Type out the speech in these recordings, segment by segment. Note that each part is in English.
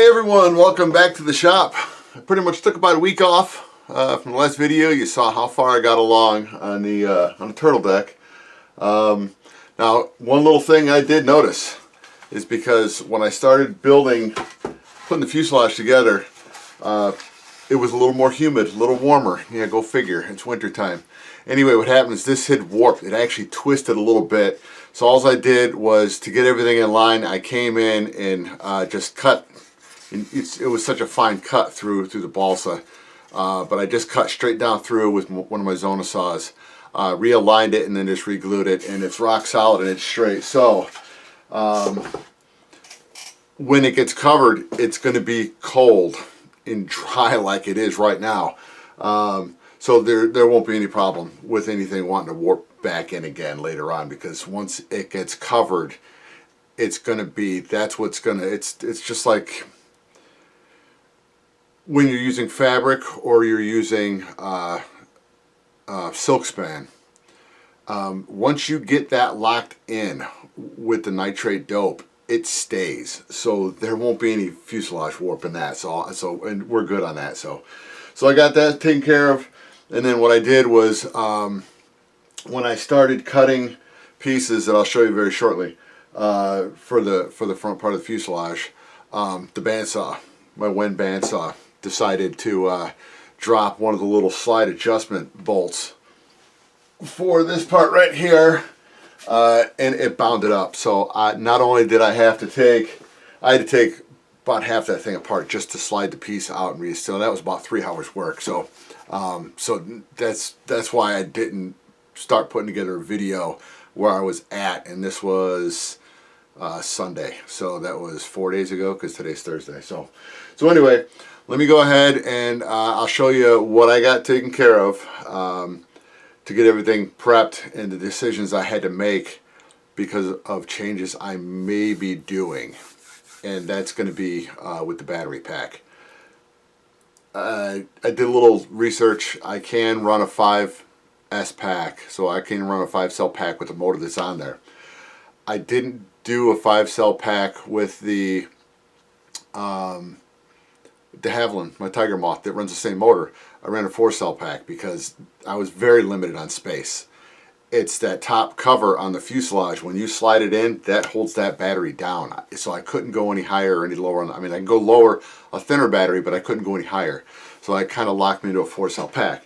everyone, welcome back to the shop. I pretty much took about a week off from the last video. You saw how far I got along on the turtle deck. Now, one little thing I did notice is because when I started putting the fuselage together, it was a little more humid, a little warmer. Yeah, go figure, it's winter time. Anyway, what happened is this had warped. It actually twisted a little bit. So all I did was, to get everything in line, I came in and just cut. It was such a fine cut through the balsa, but I just cut straight down through with one of my Zona saws, realigned it, and then just re-glued it, and it's rock solid and it's straight. So when it gets covered, it's going to be cold and dry like it is right now. So there won't be any problem with anything wanting to warp back in again later on, because once it gets covered, it's going to be, that's what's going to, it's just like when you're using fabric or you're using silk span. Once you get that locked in with the nitrate dope, it stays. So there won't be any fuselage warp in that. So and we're good on that. So I got that taken care of. And then what I did was, when I started cutting pieces that I'll show you very shortly, for the front part of the fuselage, the bandsaw, my Wen bandsaw, decided to drop one of the little slide adjustment bolts for this part right here, and it bounded up. So not only did I have to take, I had to take about half that thing apart just to slide the piece out and reinstall. That was about 3 hours work. So that's why I didn't start putting together a video where I was at, and this was Sunday, so that was 4 days ago, because today's Thursday. So anyway, let me go ahead and I'll show you what I got taken care of to get everything prepped, and the decisions I had to make because of changes I may be doing, and that's going to be with the battery pack. I did a little research. I can run a 5S pack, so I can run a 5-cell pack with the motor that's on there. I didn't do a 5-cell pack with the de Havilland, my Tiger Moth, that runs the same motor. I ran a 4-cell pack because I was very limited on space. It's that top cover on the fuselage. When you slide it in, that holds that battery down. So I couldn't go any higher or any lower. I mean, I can go lower, a thinner battery, but I couldn't go any higher. So I kind of locked me into a 4-cell pack.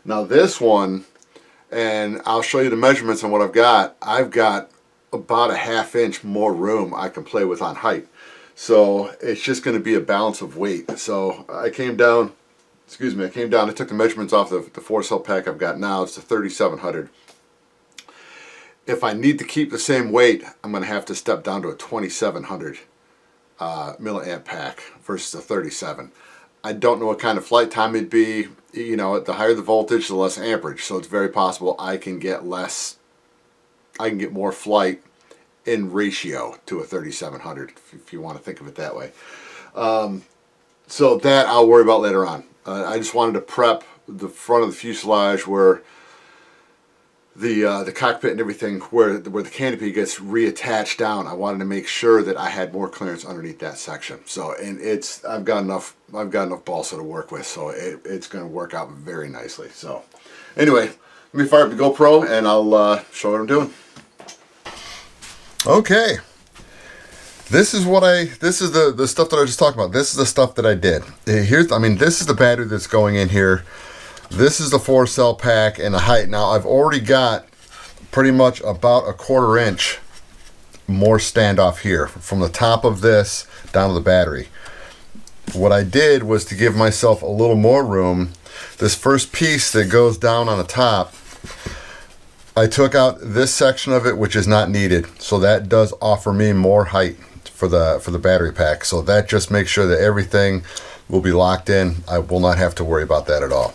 Now this one, and I'll show you the measurements on what I've got. I've got about a ½ inch more room I can play with on height. So it's just going to be a balance of weight. So I came down, I took the measurements off the 4-cell pack I've got now. It's a 3700. If I need to keep the same weight, I'm going to have to step down to a 2700 milliamp pack versus a 37. I don't know what kind of flight time it'd be. You know, the higher the voltage, the less amperage. So it's very possible I can get more flight in ratio to a 3700, if you want to think of it that way. So that I'll worry about later on. I just wanted to prep the front of the fuselage where the cockpit and everything, where the canopy gets reattached down. I wanted to make sure that I had more clearance underneath that section. So, and I've got enough balsa to work with, so it's going to work out very nicely. So anyway, let me fire up the GoPro and I'll show what I'm doing. Okay, this is the stuff that I was just talking about. This is the stuff that I did. This is the battery that's going in here. This is the 4-cell pack and the height. Now I've already got pretty much about a ½ inch more standoff here from the top of this down to the battery. What I did was to give myself a little more room. This first piece that goes down on the top, I took out this section of it, which is not needed. So that does offer me more height for the battery pack. So that just makes sure that everything will be locked in. I will not have to worry about that at all.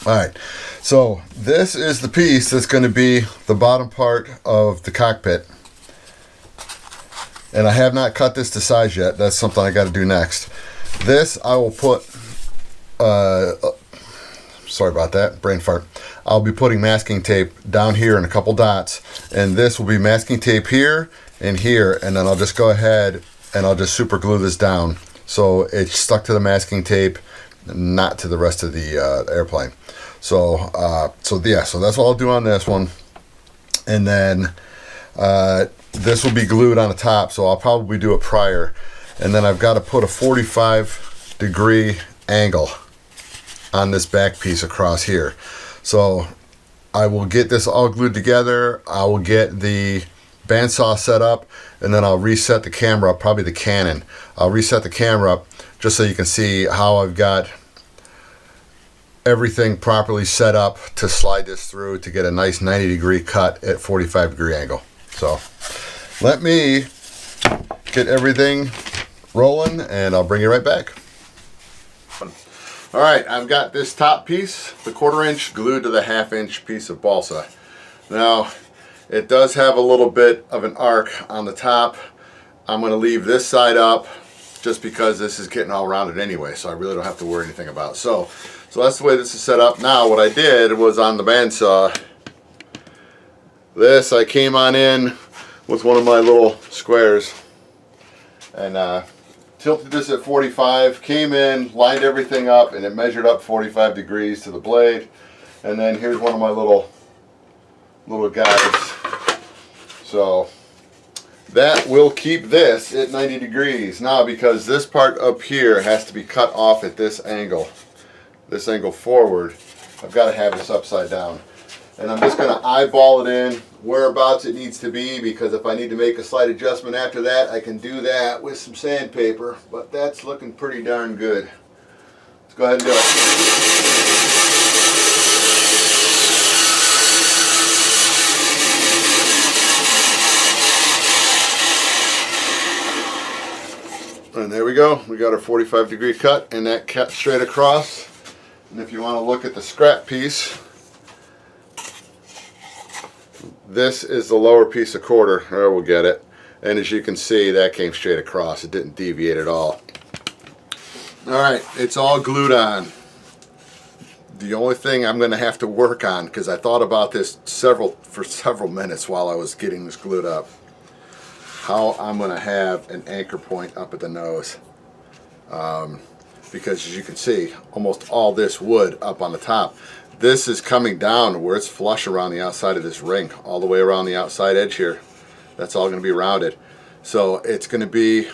Alright, so this is the piece that's going to be the bottom part of the cockpit. And I have not cut this to size yet. That's something I got to do next. This I will put, sorry about that, brain fart. I'll be putting masking tape down here in a couple dots, and this will be masking tape here and here, and then I'll just go ahead and I'll just super glue this down so it's stuck to the masking tape, not to the rest of the airplane. So so that's what I'll do on this one. And then this will be glued on the top, so I'll probably do it prior. And then I've got to put a 45-degree angle on this back piece across here. So I will get this all glued together. I will get the bandsaw set up, and then I'll reset the camera up, probably the Canon. I'll reset the camera up just so you can see how I've got everything properly set up to slide this through to get a nice 90-degree cut at 45-degree angle. So let me get everything rolling and I'll bring you right back. All right, I've got this top piece, the 1/4 inch, glued to the 1/2 inch piece of balsa. Now, it does have a little bit of an arc on the top. I'm going to leave this side up just because this is getting all rounded anyway, so I really don't have to worry anything about it. So that's the way this is set up. Now, what I did was on the bandsaw, I came on in with one of my little squares and tilted this at 45, came in, lined everything up, and it measured up 45 degrees to the blade. And then here's one of my little guys. So that will keep this at 90 degrees. Now, because this part up here has to be cut off at this angle forward, I've got to have this upside down. And I'm just going to eyeball it in whereabouts it needs to be, because if I need to make a slight adjustment after that, I can do that with some sandpaper. But that's looking pretty darn good. Let's go ahead and do it. And there we go. We got our 45-degree cut, and that cut straight across. And if you want to look at the scrap piece, this is the lower piece of 1/4. There, we'll get it. And as you can see, that came straight across. It didn't deviate at all. Alright, it's all glued on. The only thing I'm going to have to work on, because I thought about this for several minutes while I was getting this glued up, how I'm going to have an anchor point up at the nose. Because as you can see, almost all this wood up on the top. This is coming down where it's flush around the outside of this ring, all the way around the outside edge here. That's all going to be rounded. So it's going to be,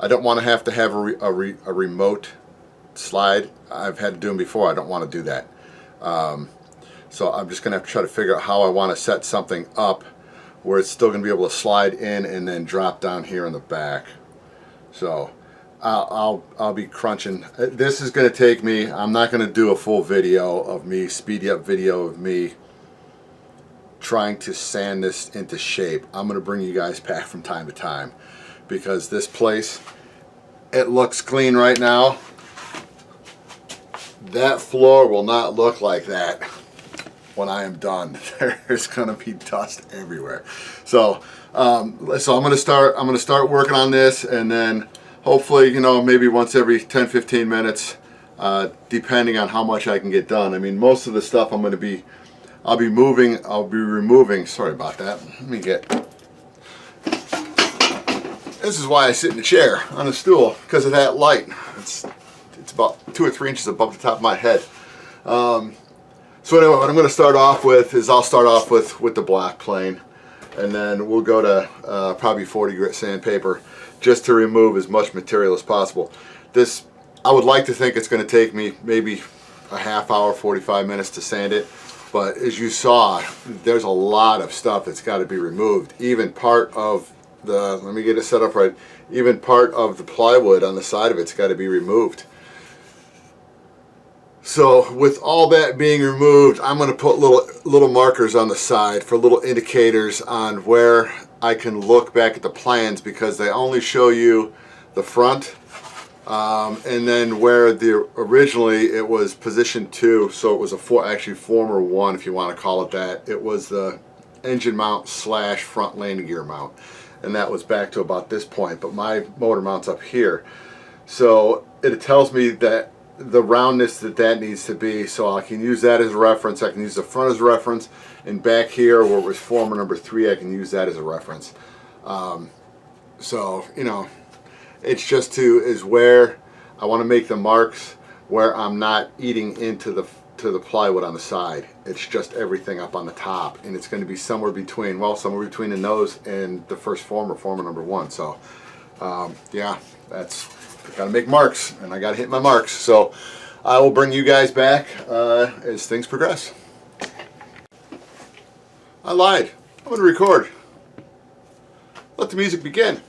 I don't want to have a remote slide. I've had to do them before. I don't want to do that. So I'm just going to have to try to figure out how I want to set something up where it's still going to be able to slide in and then drop down here in the back. So I'll be crunching. This is going to take me, I'm not going to do a full video of me, speedy up video of me trying to sand this into shape. I'm going to bring you guys back from time to time, because this place, it looks clean right now. That floor will not look like that when I am done. There's going to be dust everywhere. So I'm going to start working on this, and then hopefully, you know, maybe once every 10-15 minutes, depending on how much I can get done. I mean, most of the stuff I'll be removing, sorry about that. Let me get, this is why I sit in a chair on a stool, because of that light. It's about 2 or 3 inches above the top of my head. So anyway, what I'm going to start off with is I'll start off with the black plane, and then we'll go to probably 40 grit sandpaper, just to remove as much material as possible. This, I would like to think it's going to take me maybe a half hour, 45 minutes to sand it, but as you saw, there's a lot of stuff that's got to be removed. Even part of the, let me get it set up right, even part of the plywood on the side of it's got to be removed. So with all that being removed, I'm going to put little markers on the side for little indicators on where I can look back at the plans, because they only show you the front, and then where originally it was position 2, so it was actually former 1, if you want to call it that. It was the engine mount / front landing gear mount, and that was back to about this point, but my motor mount's up here. So it tells me that the roundness that needs to be, so I can use that as a reference. I can use the front as a reference, and back here where it was former number 3, I can use that as a reference. So, you know, It's just is where I want to make the marks where I'm not eating into the plywood on the side. It's just everything up on the top, and it's going to be somewhere between, well, somewhere between the nose and the first former number 1. So yeah, that's, got to make marks, and I got to hit my marks. So I will bring you guys back as things progress. I lied. I'm going to record. Let the music begin.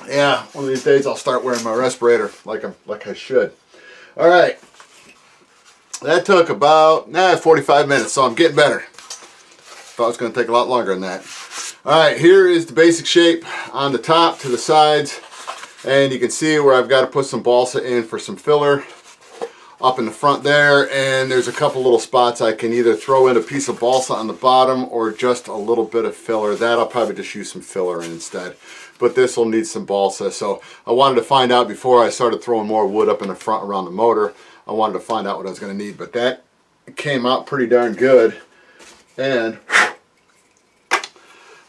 Yeah, one of these days I'll start wearing my respirator like I should. All right, that took about 45 minutes, so I'm getting better. Thought it was going to take a lot longer than that. All right, here is the basic shape on the top to the sides, and you can see where I've got to put some balsa in for some filler up in the front there, and there's a couple little spots I can either throw in a piece of balsa on the bottom or just a little bit of filler. That I'll probably just use some filler in instead. but this will need some balsa. So I wanted to find out before I started throwing more wood up in the front around the motor. I wanted to find out what I was going to need, but that came out pretty darn good. And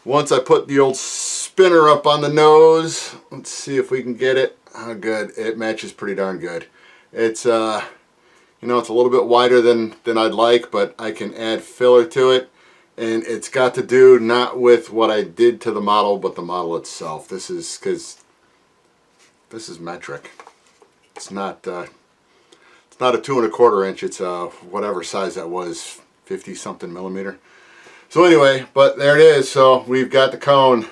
once I put the old spinner up on the nose, let's see if we can get it. Oh, good. It matches pretty darn good. It's you know, it's a little bit wider than I'd like, but I can add filler to it, and it's got to do not with what I did to the model, but the model itself. This is because this is metric. It's not a 2 1/4 inch. It's whatever size that was, 50 something millimeter. So anyway, but there it is. So we've got the cone.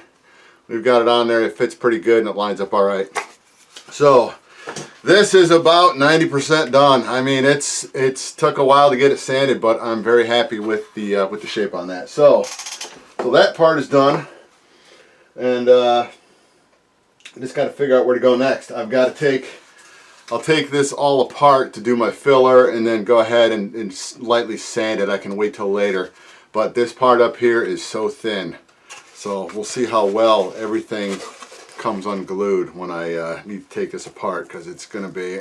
We've got it on there. It fits pretty good and it lines up all right. So this is about 90% done. I mean, it's took a while to get it sanded, but I'm very happy with the shape on that. So that part is done, and I just got to figure out where to go next. I've got to I'll take this all apart to do my filler, and then go ahead and lightly sand it. I can wait till later, but this part up here is so thin, so we'll see how well everything comes unglued when I need to take this apart, because it's going to be,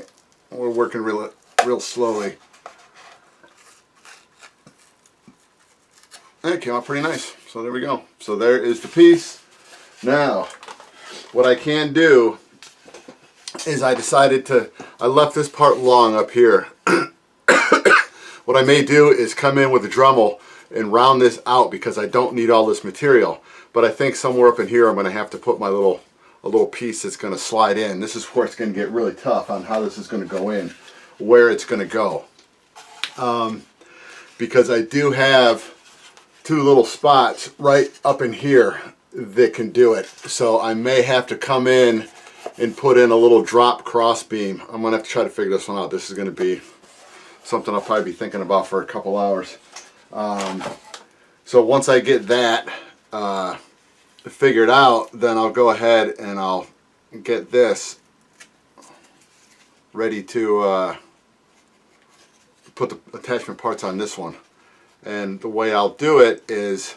we're working real slowly. And it came out pretty nice. So there we go. So there is the piece. Now, what I can do is I left this part long up here. What I may do is come in with a Dremel and round this out, because I don't need all this material. But I think somewhere up in here I'm going to have to put a little piece that's going to slide in. This is where it's going to get really tough on how this is going to go in, where it's going to go. Because I do have 2 little spots right up in here that can do it. So I may have to come in and put in a little drop cross beam. I'm going to have to try to figure this one out. This is going to be something I'll probably be thinking about for a couple hours. So once I get that figured out, then I'll go ahead and I'll get this ready to put the attachment parts on this one. And the way I'll do it is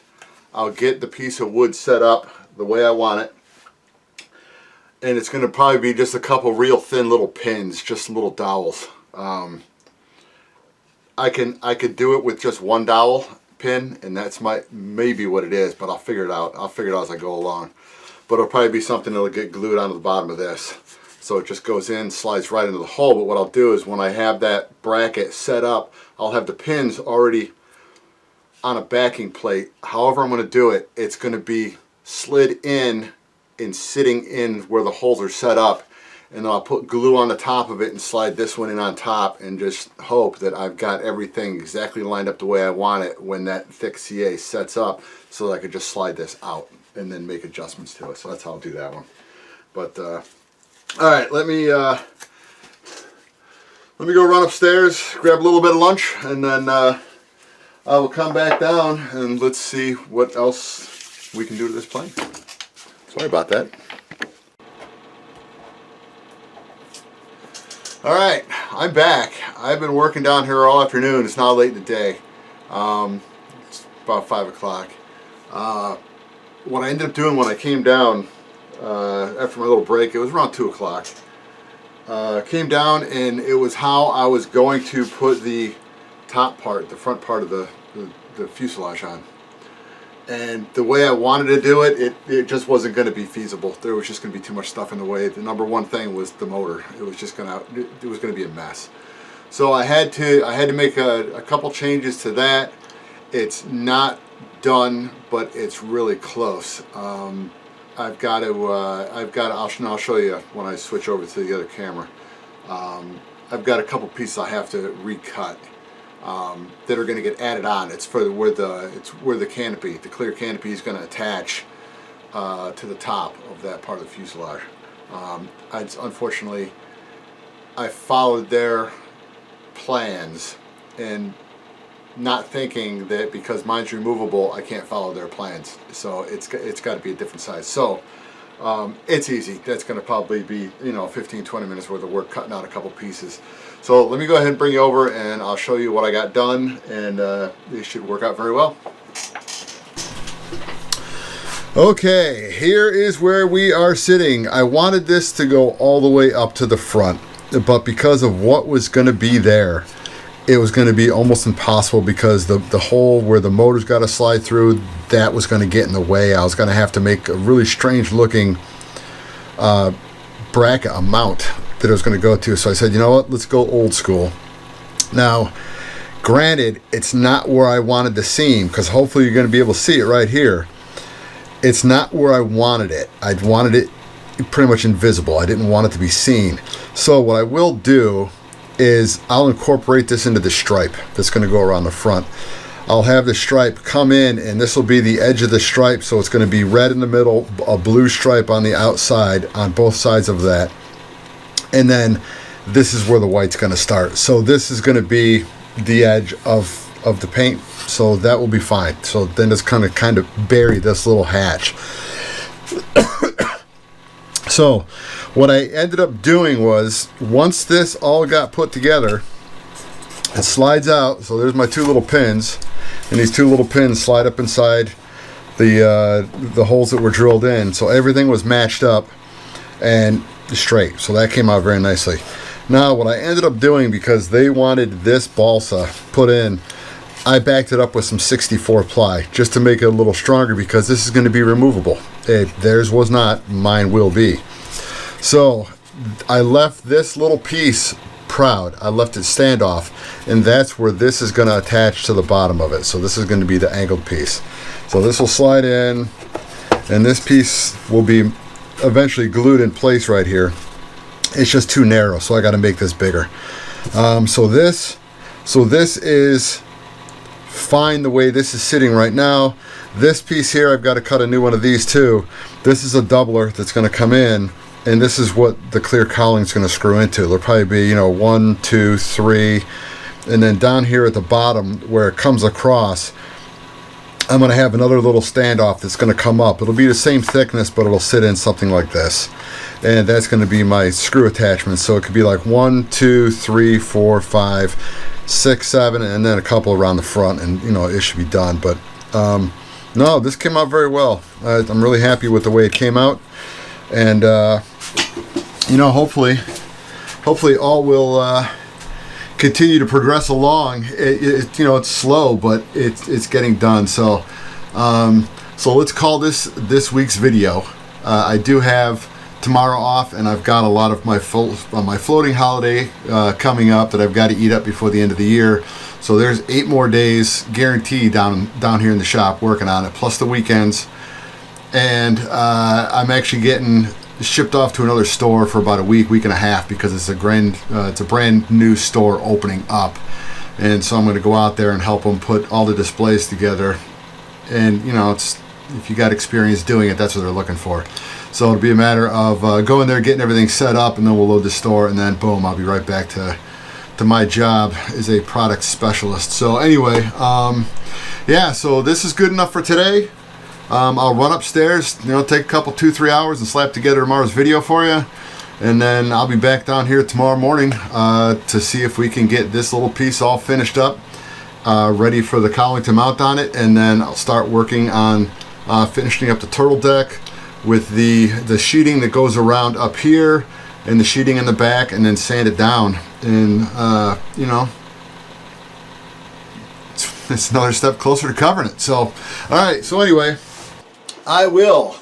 I'll get the piece of wood set up the way I want it, and it's going to probably be just a couple real thin little pins, just little dowels. I could do it with just 1 dowel pin, and that's maybe what it is, but I'll figure it out. I'll figure it out as I go along. But it'll probably be something that'll get glued onto the bottom of this. So it just goes in, slides right into the hole. But what I'll do is when I have that bracket set up, I'll have the pins already on a backing plate. However I'm going to do it, it's going to be slid in and sitting in where the holes are set up. And then I'll put glue on the top of it and slide this one in on top, and just hope that I've got everything exactly lined up the way I want it when that thick CA sets up, so that I could just slide this out and then make adjustments to it. So that's how I'll do that one. But alright, let me go run upstairs, grab a little bit of lunch, and then I will come back down and let's see what else we can do to this plane. Sorry about that. Alright, I'm back. I've been working down here all afternoon. It's now late in the day. It's about 5 o'clock. What I ended up doing when I came down after my little break, it was around 2 o'clock. Came down, and it was how I was going to put the top part, the front part of the fuselage on. And the way I wanted to do it, it just wasn't going to be feasible. There was just going to be too much stuff in the way. The number one thing was the motor. It was just going to be a mess. So I had to make a couple changes to that. It's not done, but it's really close. I'll show you when I switch over to the other camera. I've got a couple pieces I have to recut. That are going to get added on. It's for where the canopy, the clear canopy, is going to attach to the top of that part of the fuselage. Unfortunately, I followed their plans, and not thinking that because mine's removable, I can't follow their plans. So it's got to be a different size. So it's easy. That's going to probably be 15-20 minutes worth of work cutting out a couple pieces. So let me go ahead and bring you over, and I'll show you what I got done, and it should work out very well. Okay, here is where we are sitting. I wanted this to go all the way up to the front, but because of what was going to be there, it was going to be almost impossible, because the hole where the motor's got to slide through, that was going to get in the way. I was going to have to make a really strange looking bracket, a mount that it was going to go to. So I said, you know what, let's go old school. Now, granted, it's not where I wanted the seam, because hopefully you're going to be able to see it right here. It's not where I wanted it. I wanted it pretty much invisible. I didn't want it to be seen. So what I will do is I'll incorporate this into the stripe that's going to go around the front. I'll have the stripe come in, and this will be the edge of the stripe, so it's going to be red in the middle, a blue stripe on the outside on both sides of that, and then this is where the white's going to start. So this is going to be the edge of the paint, so that will be fine. So then it's kind of bury this little hatch. So what I ended up doing was, once this all got put together, it slides out. So there's my two little pins, and these two little pins slide up inside the holes that were drilled in. So everything was matched up and straight. So that came out very nicely. Now what I ended up doing, because they wanted this balsa put in, I backed it up with some 64 ply just to make it a little stronger, because this is going to be removable. Theirs was not, mine will be. So I left this little piece proud. I left it standoff, and that's where this is going to attach to the bottom of it. So this is going to be the angled piece. So this will slide in, and this piece will be eventually glued in place right here. It's just too narrow, so I got to make this bigger. So this is fine the way this is sitting right now. This piece here, I've got to cut a new one of these too. This is a doubler that's going to come in, and this is what the clear cowling is going to screw into. There'll probably be, 1, 2, 3, and then down here at the bottom where it comes across, I'm going to have another little standoff that's going to come up. It'll be the same thickness, but it'll sit in something like this, and that's going to be my screw attachment. So it could be like 1, 2, 3, 4, 5, 6, 7, and then a couple around the front, and it should be done. But no, this came out very well. I'm really happy with the way it came out, and hopefully all will continue to progress along. It's slow, but it's getting done. So let's call this week's video. I do have tomorrow off, and I've got a lot of my floating holiday coming up that I've got to eat up before the end of the year. So there's 8 more days guaranteed down here in the shop working on it, plus the weekends. And I'm actually getting shipped off to another store for about a week and a half, because it's a brand new store opening up, and so I'm going to go out there and help them put all the displays together. And if you got experience doing it, that's what they're looking for. So it'll be a matter of going there, getting everything set up, and then we'll load the store, and then boom, I'll be right back to my job as a product specialist. So anyway, yeah, so this is good enough for today. I'll run upstairs, take a couple 2-3 hours and slap together tomorrow's video for you, and then I'll be back down here tomorrow morning to see if we can get this little piece all finished up, ready for the cowling to mount on it. And then I'll start working on finishing up the turtle deck with the sheeting that goes around up here and the sheeting in the back, and then sand it down. And it's another step closer to covering it. So alright, so anyway, I will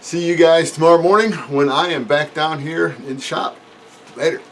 see you guys tomorrow morning when I am back down here in the shop. Later.